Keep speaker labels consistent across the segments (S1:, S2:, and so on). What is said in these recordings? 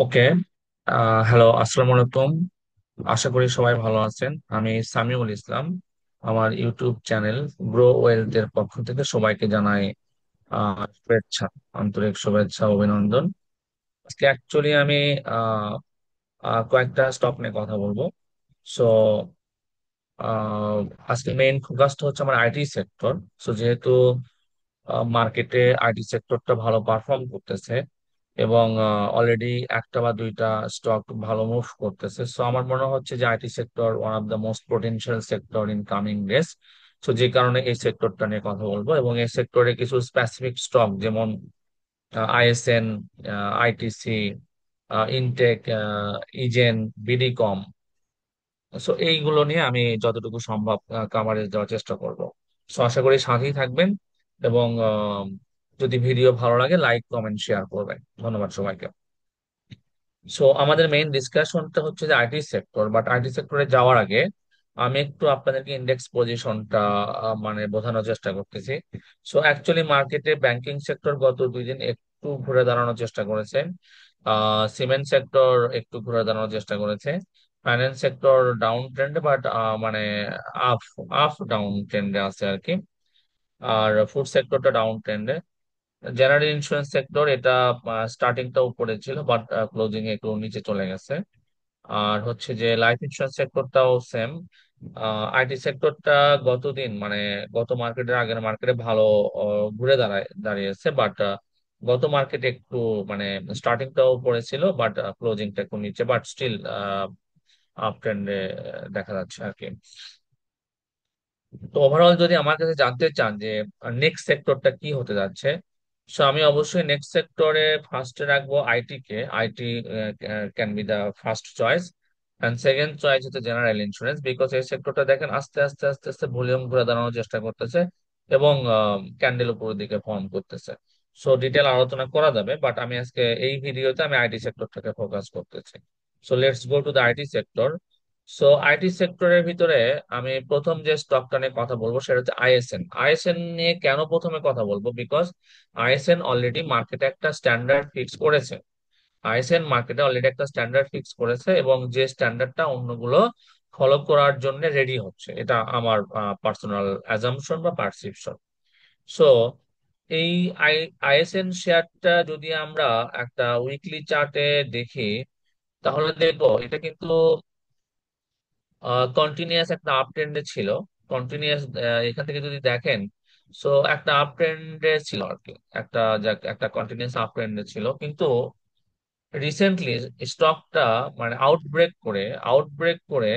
S1: ওকে। Hello, আসসালামু আলাইকুম। আশা করি সবাই ভালো আছেন। আমি সামিউল ইসলাম। আমার ইউটিউব চ্যানেল গ্রো ওয়েলথ এর পক্ষ থেকে সবাইকে জানাই শুভেচ্ছা, আন্তরিক শুভেচ্ছা, অভিনন্দন। আজকে অ্যাকচুয়ালি আমি আহ, কয়েকটা স্টক নিয়ে কথা বলবো। সো আহ, আজকে মেইন ফোকাসটা হচ্ছে আমার আইটি সেক্টর। সো যেহেতু মার্কেটে আইটি সেক্টরটা ভালো পারফর্ম করতেছে এবং অলরেডি একটা বা দুইটা স্টক ভালো মুভ করতেছে, সো আমার মনে হচ্ছে যে IT sector one of the most potential sector in coming days. So যে কারণে এই সেক্টরটা নিয়ে কথা বলবো এবং এই সেক্টরে কিছু স্পেসিফিক স্টক যেমন আইএসএন, আইটিসি, ইনটেক, ইজেন, বিডিকম। সো এইগুলো নিয়ে আমি যতটুকু সম্ভব কাভারেজ দেওয়ার চেষ্টা করব। সো আশা করি সাথেই থাকবেন এবং যদি ভিডিও ভালো লাগে লাইক কমেন্ট শেয়ার করবেন। ধন্যবাদ সবাইকে। সো আমাদের মেইন ডিসকাশনটা হচ্ছে যে আইটি সেক্টর, বাট আইটি সেক্টরে যাওয়ার আগে আমি একটু আপনাদেরকে ইন্ডেক্স পজিশনটা মানে বোঝানোর চেষ্টা করতেছি। সো অ্যাকচুয়ালি মার্কেটে ব্যাংকিং সেক্টর গত 2 দিন একটু ঘুরে দাঁড়ানোর চেষ্টা করেছে। সিমেন্ট সেক্টর একটু ঘুরে দাঁড়ানোর চেষ্টা করেছে। ফাইন্যান্স সেক্টর ডাউন ট্রেন্ডে, বাট মানে আপ আপ ডাউন ট্রেন্ডে আছে আর কি। আর ফুড সেক্টরটা ডাউন ট্রেন্ডে। জেনারেল ইন্স্যুরেন্স সেক্টর এটা স্টার্টিংটা উপরে ছিল, বাট ক্লোজিং একটু নিচে চলে গেছে। আর হচ্ছে যে লাইফ ইন্স্যুরেন্স সেক্টরটাও সেম। আইটি সেক্টরটা গতদিন মানে গত মার্কেটের আগের মার্কেটে ভালো ঘুরে দাঁড়িয়েছে, বাট গত মার্কেটে একটু মানে স্টার্টিংটাও পড়েছিল, বাট ক্লোজিংটা একটু নিচে, বাট স্টিল আপ ট্রেন্ডে দেখা যাচ্ছে আর কি। তো ওভারঅল যদি আমার কাছে জানতে চান যে নেক্সট সেক্টরটা কি হতে যাচ্ছে, সো আমি অবশ্যই নেক্সট সেক্টরে ফার্স্টে রাখবো আইটি কে। IT can be the first choice, and second choice হচ্ছে জেনারেল ইন্স্যুরেন্স, বিকজ এই সেক্টরটা দেখেন আস্তে আস্তে আস্তে আস্তে ভলিউম ঘুরে দাঁড়ানোর চেষ্টা করতেছে এবং ক্যান্ডেল উপরের দিকে ফর্ম করতেছে। সো ডিটেল আলোচনা করা যাবে, বাট আমি আজকে এই ভিডিওতে আমি আইটি সেক্টরটাকে ফোকাস করতেছি। So let's go to the IT sector. So IT সেক্টরের ভিতরে আমি প্রথম যে স্টকটা নিয়ে কথা বলবো সেটা হচ্ছে আইএসএন। আইএসএন নিয়ে কেন প্রথমে কথা বলবো, বিকজ আইএসএন অলরেডি মার্কেটে একটা স্ট্যান্ডার্ড ফিক্স করেছে। আইএসএন মার্কেটে অলরেডি একটা স্ট্যান্ডার্ড ফিক্স করেছে এবং যে স্ট্যান্ডার্ডটা অন্যগুলো ফলো করার জন্য রেডি হচ্ছে, এটা আমার পার্সোনাল অ্যাজাম্পশন বা পারসিপশন। সো এই আই আইএসএন শেয়ারটা যদি আমরা একটা উইকলি চার্টে দেখি, তাহলে দেখবো এটা কিন্তু কন্টিনিউয়াস একটা আপ ট্রেন্ডে ছিল। কন্টিনিউয়াস এখান থেকে যদি দেখেন, সো একটা আপ ট্রেন্ডে ছিল আর কি। একটা কন্টিনিউয়াস আপ ট্রেন্ডে ছিল, কিন্তু রিসেন্টলি স্টকটা মানে আউটব্রেক করে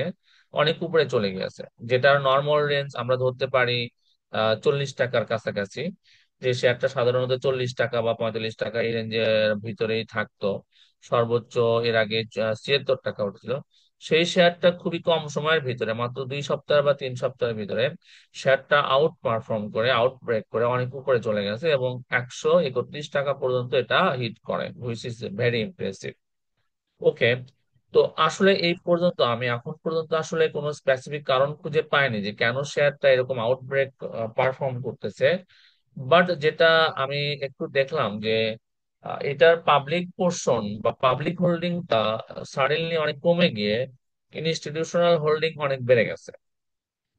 S1: অনেক উপরে চলে গেছে, যেটার নর্মাল রেঞ্জ আমরা ধরতে পারি 40 টাকার কাছাকাছি। যে শেয়ারটা সাধারণত 40 টাকা বা 45 টাকা এই রেঞ্জের ভিতরেই থাকতো। সর্বোচ্চ এর আগে 76 টাকা উঠেছিল। সেই শেয়ারটা খুবই কম সময়ের ভিতরে, মাত্র 2 সপ্তাহ বা 3 সপ্তাহের ভিতরে শেয়ারটা আউট পারফর্ম করে আউটব্রেক করে অনেক উপরে চলে গেছে এবং 131 টাকা পর্যন্ত এটা হিট করে, হুইচ ইজ ভেরি ইমপ্রেসিভ। ওকে। তো আসলে এই পর্যন্ত আমি এখন পর্যন্ত আসলে কোনো স্পেসিফিক কারণ খুঁজে পাইনি যে কেন শেয়ারটা এরকম আউটব্রেক পারফর্ম করতেছে। বাট যেটা আমি একটু দেখলাম যে এটার পাবলিক পোর্শন বা পাবলিক হোল্ডিংটা সাডেনলি অনেক কমে গিয়ে ইনস্টিটিউশনাল হোল্ডিং অনেক বেড়ে গেছে।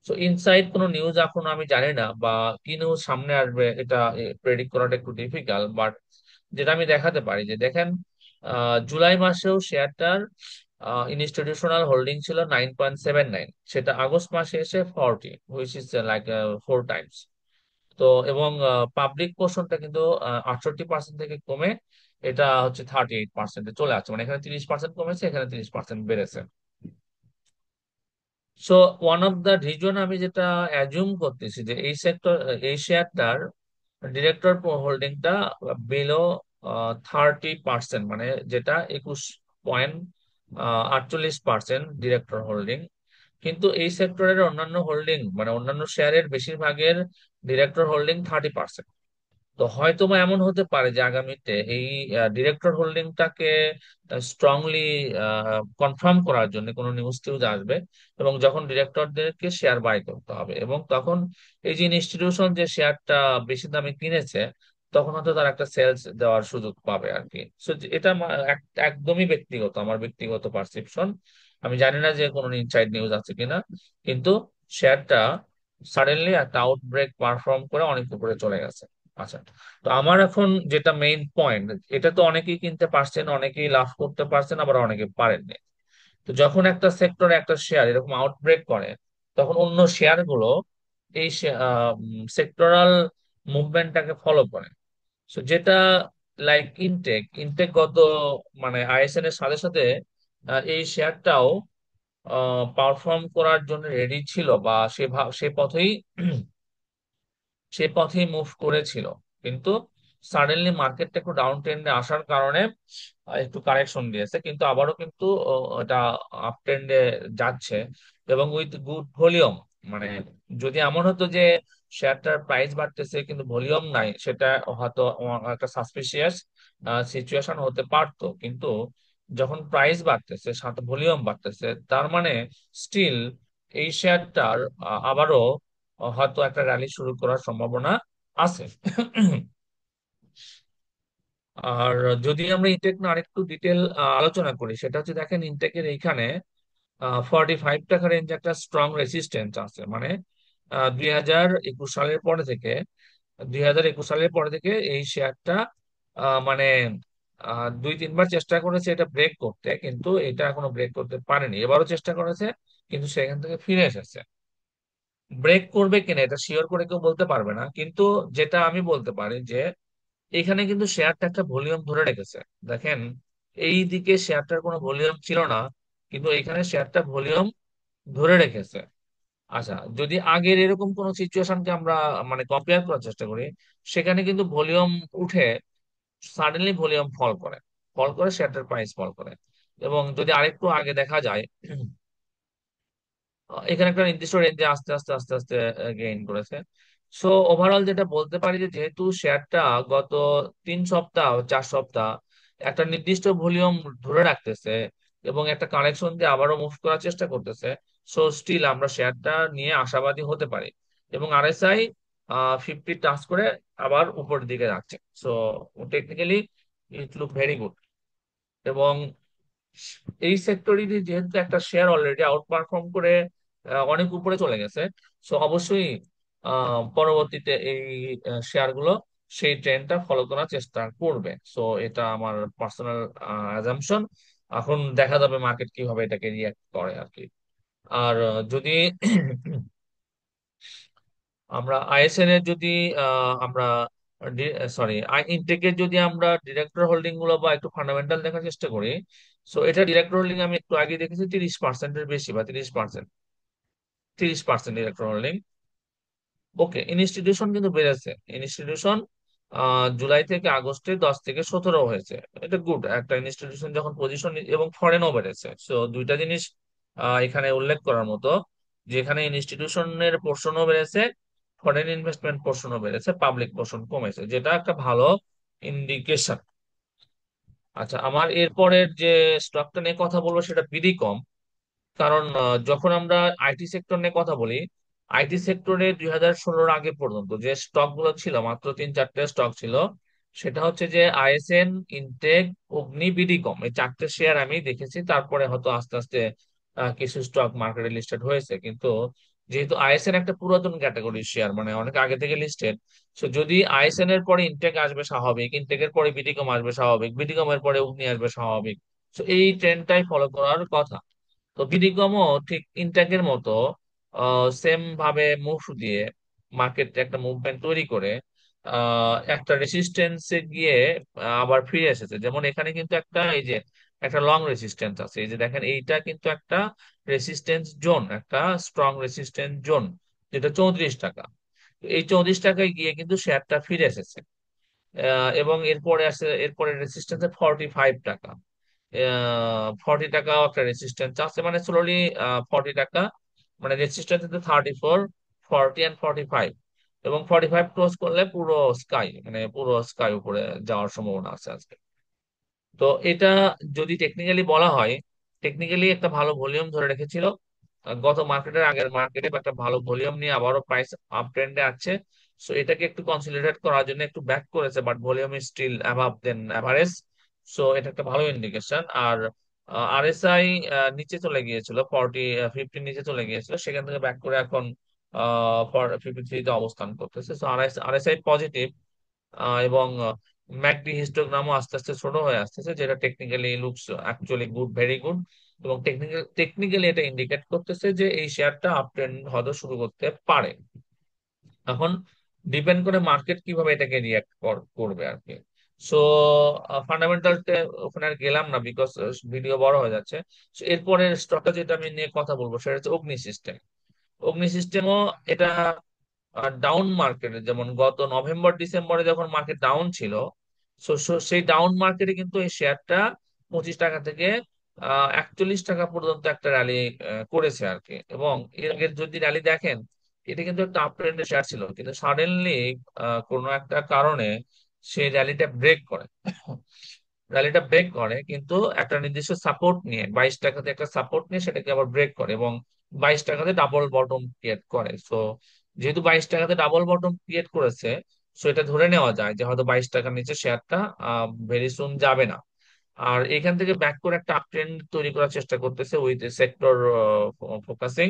S1: সো ইনসাইড কোনো নিউজ এখন আমি জানি না বা কি নিউজ সামনে আসবে, এটা প্রেডিক্ট করাটা একটু ডিফিকাল্ট। বাট যেটা আমি দেখাতে পারি যে দেখেন, জুলাই মাসেও শেয়ারটার ইনস্টিটিউশনাল হোল্ডিং ছিল 9.79, সেটা আগস্ট মাসে এসে 40, হুইচ ইজ লাইক 4 টাইমস। তো এবং পাবলিক পোর্শনটা কিন্তু 68% থেকে কমে এটা হচ্ছে 38%-এ চলে আসছে, মানে এখানে 30% কমেছে, এখানে 30% বেড়েছে। So one of the reason আমি যেটা অ্যাজিউম করতেছি যে এই সেক্টর, এই শেয়ারটার ডিরেক্টর হোল্ডিংটা বিলো 30%, মানে যেটা 21.48% ডিরেক্টর হোল্ডিং। কিন্তু এই সেক্টরের অন্যান্য হোল্ডিং মানে অন্যান্য শেয়ারের বেশিরভাগের ডিরেক্টর হোল্ডিং 30%। তো হয়তো বা এমন হতে পারে যে আগামীতে এই ডিরেক্টর হোল্ডিংটাকে স্ট্রংলি কনফার্ম করার জন্য কোনো নিউজ টিউজ আসবে এবং যখন ডিরেক্টরদেরকে শেয়ার বাই করতে হবে এবং তখন এই যে ইনস্টিটিউশন যে শেয়ারটা বেশি দামে কিনেছে তখন হয়তো তারা একটা সেলস দেওয়ার সুযোগ পাবে আর কি। So, এটা একদমই ব্যক্তিগত, আমার ব্যক্তিগত পারসেপশন। আমি জানি না যে কোনো ইনসাইড নিউজ আছে কিনা, কিন্তু শেয়ারটা সাডেনলি একটা আউটব্রেক পারফর্ম করে অনেক উপরে চলে গেছে। আচ্ছা, তো আমার এখন যেটা মেইন পয়েন্ট, এটা তো অনেকেই কিনতে পারছেন, অনেকেই লাভ করতে পারছেন, আবার অনেকে পারেননি। তো যখন একটা সেক্টরে একটা শেয়ার এরকম আউটব্রেক করে, তখন অন্য শেয়ার গুলো এই সেক্টরাল মুভমেন্টটাকে ফলো করে। So, যেটা লাইক ইনটেক ইনটেক গত মানে আইএসএন এর সাথে সাথে এই শেয়ারটাও পারফর্ম করার জন্য রেডি ছিল, বা সে পথেই মুভ করেছিল। কিন্তু সাডেনলি মার্কেটটা একটু ডাউন ট্রেন্ডে আসার কারণে একটু কারেকশন দিয়েছে, কিন্তু আবারও কিন্তু এটা আপ ট্রেন্ডে যাচ্ছে, এবং উইথ গুড ভলিউম। মানে যদি এমন হতো যে শেয়ারটার প্রাইস বাড়তেছে কিন্তু ভলিউম নাই, সেটা হয়তো একটা সাসপিশিয়াস সিচুয়েশন হতে পারতো। কিন্তু যখন প্রাইস বাড়তেছে সাথে ভলিউম বাড়তেছে, তার মানে স্টিল এই শেয়ারটার আবারও হয়তো একটা র্যালি শুরু করার সম্ভাবনা আছে। আর যদি আমরা ইনটেক না আরেকটু ডিটেল আলোচনা করি, সেটা হচ্ছে দেখেন ইনটেকের এইখানে 45 টাকা রেঞ্জ একটা স্ট্রং রেসিস্টেন্স আছে। মানে 2021 সালের পরে থেকে, এই শেয়ারটা মানে 2-3 বার চেষ্টা করেছে এটা ব্রেক করতে, কিন্তু এটা এখনো ব্রেক করতে পারেনি। এবারও চেষ্টা করেছে, কিন্তু সেখান থেকে ফিরে এসেছে। ব্রেক করবে কিনা এটা শিওর করে কেউ বলতে পারবে না, কিন্তু যেটা আমি বলতে পারি যে এখানে কিন্তু শেয়ারটা একটা ভলিউম ধরে রেখেছে। দেখেন, এই দিকে শেয়ারটার কোনো ভলিউম ছিল না, কিন্তু এখানে শেয়ারটা ভলিউম ধরে রেখেছে। আচ্ছা, যদি আগের এরকম কোন সিচুয়েশনকে আমরা মানে কম্পেয়ার করার চেষ্টা করি, সেখানে কিন্তু ভলিউম উঠে সাডেনলি ভলিউম ফল করে শেয়ারটার প্রাইস ফল করে। এবং যদি আরেকটু আগে দেখা যায়, এখানে একটা নির্দিষ্ট রেঞ্জে আস্তে আস্তে আস্তে আস্তে গেইন করেছে। সো ওভারঅল যেটা বলতে পারি যে যেহেতু শেয়ারটা গত 3 সপ্তাহ 4 সপ্তাহ একটা নির্দিষ্ট ভলিউম ধরে রাখতেছে, এবং একটা কালেকশন দিয়ে আবারও মুভ করার চেষ্টা করতেছে, সো স্টিল আমরা শেয়ারটা নিয়ে আশাবাদী হতে পারি। এবং আরএসআই 50 টাচ করে আবার উপরের দিকে যাচ্ছে। সো টেকনিক্যালি ইট লুক ভেরি গুড। এবং এই সেক্টরেরই যেহেতু একটা শেয়ার অলরেডি আউট পারফর্ম করে অনেক উপরে চলে গেছে, সো অবশ্যই পরবর্তীতে এই শেয়ার গুলো সেই ট্রেন্ডটা ফলো করার চেষ্টা করবে। সো এটা আমার পার্সোনাল অ্যাজাম্পশন। এখন দেখা যাবে মার্কেট কিভাবে এটাকে রিয়াক্ট করে আর কি। আর যদি আমরা আইএসএন এর যদি আমরা সরি ইনটেকের যদি আমরা ডিরেক্টর হোল্ডিং গুলো বা একটু ফান্ডামেন্টাল দেখার চেষ্টা করি, সো এটা ডিরেক্টর হোল্ডিং আমি একটু আগে দেখেছি 30%-এর বেশি, বা 30%, 30% ডিরেক্টর হোল্ডিং। ওকে, ইনস্টিটিউশন কিন্তু বেড়েছে। ইনস্টিটিউশন জুলাই থেকে আগস্টে 10 থেকে 17 হয়েছে। এটা গুড একটা ইনস্টিটিউশন যখন পজিশন, এবং ফরেনও বেড়েছে। সো দুইটা জিনিস এখানে উল্লেখ করার মতো, যেখানে ইনস্টিটিউশনের পোর্শনও বেড়েছে, ফরেন ইনভেস্টমেন্ট পোর্শনও বেড়েছে, পাবলিক পোর্শন কমেছে, যেটা একটা ভালো ইন্ডিকেশন। আচ্ছা, আমার এরপরের যে স্টকটা নিয়ে কথা বলবো সেটা বিডিকম। কারণ যখন আমরা আইটি সেক্টর নিয়ে কথা বলি, আইটি সেক্টরে 2016-র আগে পর্যন্ত যে স্টক গুলো ছিল, মাত্র 3-4টে স্টক ছিল। সেটা হচ্ছে যে আইএসএন, ইনটেক, অগ্নি, বিডিকম, এই 4টে শেয়ার আমি দেখেছি। তারপরে হয়তো আস্তে আস্তে কিছু স্টক মার্কেটে লিস্টেড হয়েছে। কিন্তু যেহেতু আইএসএন একটা পুরাতন ক্যাটাগরি শেয়ার, মানে অনেক আগে থেকে লিস্টেড, তো যদি আইএসএন এর পরে ইনটেক আসবে স্বাভাবিক, ইনটেকের পরে বিডিকম আসবে স্বাভাবিক, বিডিকম এর পরে অগ্নি আসবে স্বাভাবিক। তো এই ট্রেন্ডটাই ফলো করার কথা। তো বিডিকমও ঠিক ইনটেকের মতো সেম ভাবে মুভ দিয়ে মার্কেটে একটা মুভমেন্ট তৈরি করে একটা রেসিস্টেন্সে গিয়ে আবার ফিরে এসেছে। যেমন এখানে কিন্তু একটা এই যে একটা লং রেসিস্টেন্স আছে, এই যে দেখেন এইটা কিন্তু একটা রেসিস্টেন্স জোন, একটা স্ট্রং রেসিস্টেন্স জোন, যেটা 34 টাকা। তো এই 34 টাকায় গিয়ে কিন্তু শেয়ারটা ফিরে এসেছে। এবং এরপরে রেসিস্টেন্স 45 টাকা। 40 টাকাও একটা রেজিস্ট্যান্স আছে, মানে স্লোলি 40 টাকা, মানে রেজিস্ট্যান্স কিন্তু 34, 40 and 45। এবং 45 ক্রস করলে পুরো স্কাই, মানে পুরো স্কাই উপরে যাওয়ার সম্ভাবনা আছে আজকে। তো এটা যদি টেকনিক্যালি বলা হয়, টেকনিক্যালি একটা ভালো ভলিউম ধরে রেখেছিল। গত মার্কেটের আগের মার্কেটে একটা ভালো ভলিউম নিয়ে আবারও প্রাইস আপ ট্রেন্ডে আছে। সো এটাকে একটু কনসলিডেট করার জন্য একটু ব্যাক করেছে, but volume is still above than average. So এটা একটা ভালো ইন্ডিকেশন। আর আরএসআই নিচে চলে গিয়েছিল, 50 নিচে চলে গিয়েছিল, সেখান থেকে ব্যাক করে এখন 53-তে অবস্থান করতেছে। So RSI positive. এবং ম্যাকডি হিস্টোগ্রামও আস্তে আস্তে ছোট হয়ে আসতেছে, যেটা technically looks actually good, very good. এবং টেকনিক্যালি এটা ইন্ডিকেট করতেছে যে এই শেয়ারটা আপ ট্রেন্ড হয়তো শুরু করতে পারে। এখন ডিপেন্ড করে মার্কেট কিভাবে এটাকে রিয়াক্ট করবে আর কি। সো ফান্ডামেন্টালটা ওখানে আর গেলাম না, বিকজ ভিডিও বড় হয়ে যাচ্ছে। So, এরপরের স্টকটা যেটা আমি নিয়ে কথা বলবো সেটা হচ্ছে অগ্নি সিস্টেম। অগ্নি সিস্টেমও এটা ডাউন মার্কেটে, যেমন গত নভেম্বর ডিসেম্বরে যখন মার্কেট ডাউন ছিল, সেই ডাউন মার্কেটে কিন্তু এই শেয়ারটা 25 টাকা থেকে 41 টাকা পর্যন্ত একটা র্যালি করেছে আর কি। এবং এর আগের যদি র্যালি দেখেন, এটা কিন্তু একটা আপ ট্রেন্ডের শেয়ার ছিল, কিন্তু সাডেনলি কোনো একটা কারণে সেই র্যালিটা ব্রেক করে। কিন্তু একটা নির্দিষ্ট সাপোর্ট নিয়ে, 22 টাকাতে একটা সাপোর্ট নিয়ে সেটাকে আবার ব্রেক করে, এবং 22 টাকাতে ডাবল বটম ক্রিয়েট করে। সো যেহেতু 22 টাকাতে ডাবল বটম ক্রিয়েট করেছে, সো এটা ধরে নেওয়া যায় যে হয়তো 22 টাকার নিচে শেয়ারটা ভেরি সুন যাবে না। আর এখান থেকে ব্যাক করে একটা আপ ট্রেন্ড তৈরি করার চেষ্টা করতেছে উইথ সেক্টর ফোকাসিং।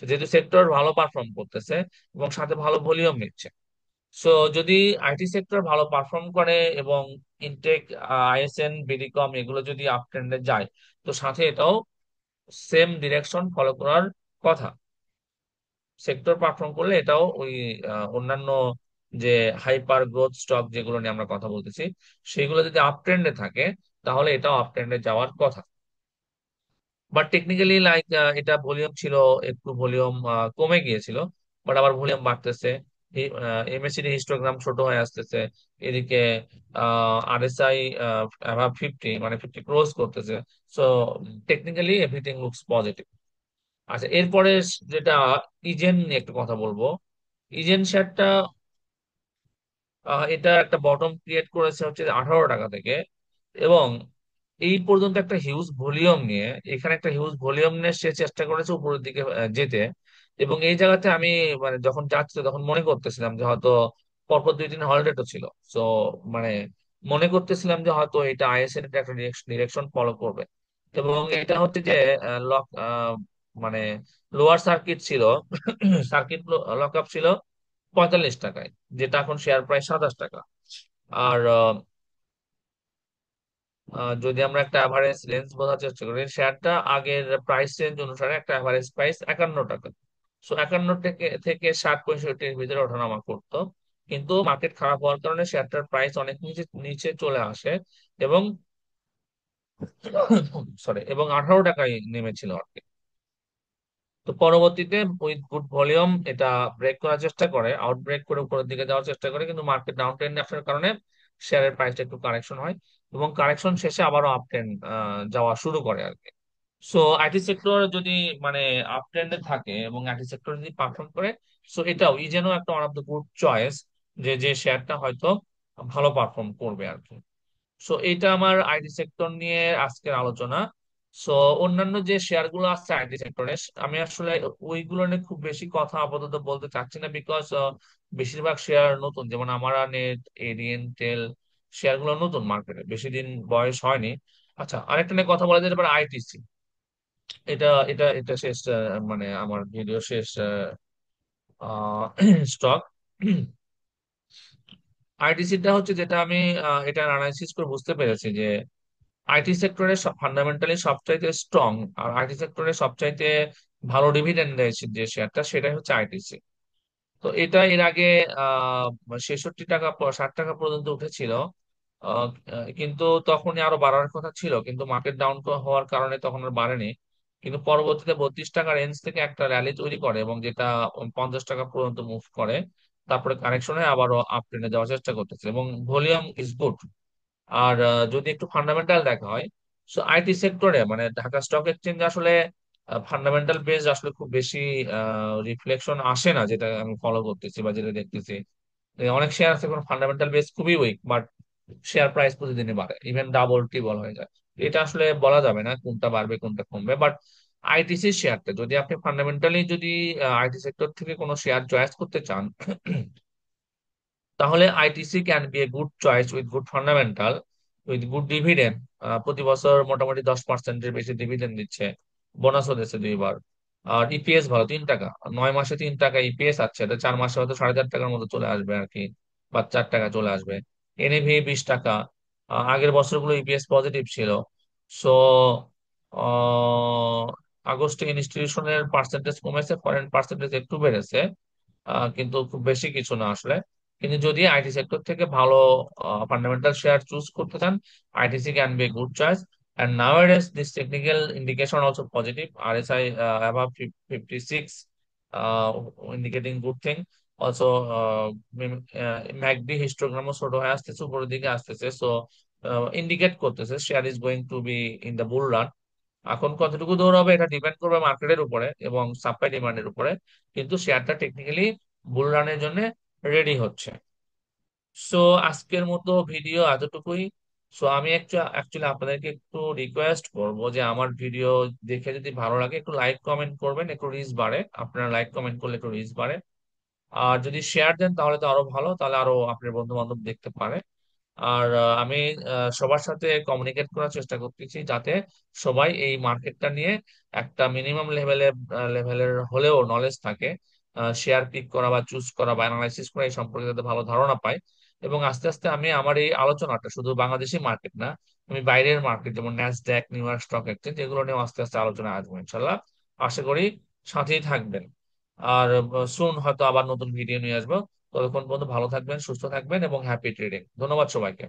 S1: যেহেতু সেক্টর ভালো পারফর্ম করতেছে এবং সাথে ভালো ভলিউম নিচ্ছে, সো যদি আইটি সেক্টর ভালো পারফর্ম করে এবং ইনটেক, আইএসএন, বিডিকম এগুলো যদি আপ ট্রেন্ডে যায়, তো সাথে এটাও সেম ডিরেকশন ফলো করার কথা। সেক্টর পারফর্ম করলে এটাও ওই অন্যান্য যে হাইপার গ্রোথ স্টক যেগুলো নিয়ে আমরা কথা বলতেছি, সেগুলো যদি আপ ট্রেন্ডে থাকে, তাহলে এটাও আপ ট্রেন্ডে যাওয়ার কথা। বাট টেকনিক্যালি লাইক এটা ভলিউম ছিল, একটু ভলিউম কমে গিয়েছিল, বাট আবার ভলিউম বাড়তেছে। এমএসিডি হিস্টোগ্রাম ছোট হয়ে আসতেছে। এদিকে আরএসআই 50, মানে 50 ক্রস করতেছে। So technically everything looks positive. আচ্ছা, এরপরে যেটা ইজেন নিয়ে একটু কথা বলবো। ইজেন শেয়ারটা এটা একটা বটম ক্রিয়েট করেছে হচ্ছে 18 টাকা থেকে, এবং এই পর্যন্ত একটা হিউজ ভলিউম নিয়ে, এখানে একটা হিউজ ভলিউম নিয়ে সে চেষ্টা করেছে উপরের দিকে যেতে। এবং এই জায়গাতে আমি মানে যখন যাচ্ছিল তখন মনে করতেছিলাম যে হয়তো পরপর 2 দিন হলিডে ছিল। সো মানে মনে করতেছিলাম যে হয়তো এটা আইএসএন এর একটা ডিরেকশন ফলো করবে। এবং এটা হচ্ছে যে লক মানে লোয়ার সার্কিট ছিল, সার্কিট লক আপ ছিল 45 টাকায়, যেটা এখন শেয়ার প্রাইস 27 টাকা। আর যদি আমরা একটা অ্যাভারেজ রেঞ্জ বোঝার চেষ্টা করি, শেয়ারটা আগের প্রাইস রেঞ্জ অনুসারে একটা অ্যাভারেজ প্রাইস 51 টাকা। সো 51 থেকে থেকে 60-65-এর ভিতরে ওঠানামা করতো, কিন্তু মার্কেট খারাপ হওয়ার কারণে শেয়ারটার প্রাইস অনেক নিচে নিচে চলে আসে, এবং সরি, এবং 18 টাকায় নেমেছিল আর কি। তো পরবর্তীতে উইথ গুড ভলিউম এটা ব্রেক করার চেষ্টা করে, আউট ব্রেক করে উপরের দিকে যাওয়ার চেষ্টা করে, কিন্তু মার্কেট ডাউন ট্রেন্ডে আসার কারণে শেয়ারের প্রাইসটা একটু কারেকশন হয়, এবং কারেকশন শেষে আবারও আপ ট্রেন্ড যাওয়া শুরু করে আর কি। সো আইটি সেক্টর যদি মানে আপ ট্রেন্ডে থাকে এবং আইটি সেক্টর যদি পারফর্ম করে, সো এটাও যেন একটা one of the good choice, যে যে শেয়ারটা হয়তো ভালো পারফর্ম করবে আর কি। সো এটা আমার আইটি সেক্টর নিয়ে আজকের আলোচনা। সো অন্যান্য যে শেয়ার গুলো আছে আইটি সেক্টরে, আমি আসলে ওইগুলো নিয়ে খুব বেশি কথা আপাতত বলতে চাচ্ছি না, বিকজ বেশিরভাগ শেয়ার নতুন, যেমন আমারা নেট, এরিয়েন টেল, শেয়ার গুলো নতুন মার্কেটে, বেশি দিন বয়স হয়নি। আচ্ছা, আরেকটা নিয়ে কথা বলা যেতে পারে, আইটিসি। এটা এটা এটা শেষ মানে আমার ভিডিও শেষ স্টক। আইটিসিটা হচ্ছে যেটা আমি এটা অ্যানালাইসিস করে বুঝতে পেরেছি যে আইটি সেক্টরে ফান্ডামেন্টালি সবচাইতে স্ট্রং, আর আইটি সেক্টরে সবচাইতে ভালো ডিভিডেন্ড দেয় যে শেয়ারটা, সেটাই হচ্ছে আইটিসি। তো এটা এর আগে 66 টাকা 60 টাকা পর্যন্ত উঠেছিল। আহ, কিন্তু তখনই আরো বাড়ার কথা ছিল, কিন্তু মার্কেট ডাউন হওয়ার কারণে তখন আর বাড়েনি। কিন্তু পরবর্তীতে 32 টাকা রেঞ্জ থেকে একটা র্যালি তৈরি করে, এবং যেটা 50 টাকা পর্যন্ত মুভ করে, তারপরে কারেকশনে আবারও আপ ট্রেন্ডে যাওয়ার চেষ্টা করতেছে, এবং ভলিউম ইজ গুড। আর যদি একটু ফান্ডামেন্টাল দেখা হয়, সো আইটি সেক্টরে মানে ঢাকা স্টক এক্সচেঞ্জ আসলে ফান্ডামেন্টাল বেস আসলে খুব বেশি রিফ্লেকশন আসে না, যেটা আমি ফলো করতেছি বা যেটা দেখতেছি। অনেক শেয়ার আছে কোনো ফান্ডামেন্টাল বেস খুবই উইক, বাট শেয়ার প্রাইস প্রতিদিনই বাড়ে, ইভেন ডাবল ট্রিপল হয়ে যায়। এটা আসলে বলা যাবে না কোনটা বাড়বে কোনটা কমবে। বাট আইটিসি শেয়ারটা যদি আপনি ফান্ডামেন্টালি যদি আইটি সেক্টর থেকে কোনো শেয়ার চয়েস করতে চান, তাহলে ITC can B a good choice with good fundamental with good dividend. প্রতি বছর মোটামুটি 10%-এর বেশি ডিভিডেন্ড দিচ্ছে, বোনাসও দিচ্ছে 2 বার। আর ইপিএস ভালো, 3 টাকা, 9 মাসে 3 টাকা ইপিএস আছে, এটা 4 মাসে হয়তো 4.5 টাকার মতো চলে আসবে আর কি, বা 4 টাকা চলে আসবে। এনএভি 20 টাকা। আগের বছরগুলো ইপিএস পজিটিভ ছিল। সো আগস্টে ইনস্টিটিউশনের পার্সেন্টেজ কমেছে, ফরেন পার্সেন্টেজ একটু বেড়েছে, কিন্তু খুব বেশি কিছু না আসলে। কিন্তু যদি আইটি সেক্টর থেকে ভালো ফান্ডামেন্টাল শেয়ার চুজ করতে চান, ITC can B a good choice. And nowadays, this technical indication also positive. RSI above 56, uh, indicating good thing. Also, MACD histogram ছোট হয়ে আসতেছে, উপরের দিকে আসতেছে, সো ইন্ডিকেট করতেছে share is going to be in the bull run. এখন কতটুকু দৌড়াবে এটা ডিপেন্ড করবে মার্কেটের উপরে এবং সাপ্লাই ডিমান্ডের উপরে, কিন্তু শেয়ারটা টেকনিক্যালি বুল রানের জন্য রেডি হচ্ছে। সো আজকের মতো ভিডিও এতটুকুই। সো আমি অ্যাকচুয়ালি আপনাদেরকে একটু রিকোয়েস্ট করব যে আমার ভিডিও দেখে যদি ভালো লাগে একটু লাইক কমেন্ট করবেন, একটু রিচ বাড়ে, আপনারা লাইক কমেন্ট করলে একটু রিচ বাড়ে। আর যদি শেয়ার দেন তাহলে তো আরো ভালো, তাহলে আরো আপনার বন্ধু বান্ধব দেখতে পারে। আর আমি সবার সাথে কমিউনিকেট করার চেষ্টা করতেছি যাতে সবাই এই মার্কেটটা নিয়ে একটা মিনিমাম লেভেলের হলেও নলেজ থাকে, শেয়ার পিক করা বা চুজ করা বা অ্যানালাইসিস করা এই সম্পর্কে যাতে ভালো ধারণা পায়। এবং আস্তে আস্তে আমি আমার এই আলোচনাটা শুধু বাংলাদেশি মার্কেট না, আমি বাইরের মার্কেট যেমন Nasdaq, new York stock exchange, এগুলো নিয়ে আস্তে আস্তে আলোচনা আসবো ইনশাল্লাহ। আশা করি সাথেই থাকবেন। আর সুন হয়তো আবার নতুন ভিডিও নিয়ে আসবো। ততক্ষণ পর্যন্ত ভালো থাকবেন, সুস্থ থাকবেন এবং হ্যাপি ট্রেডিং। ধন্যবাদ সবাইকে।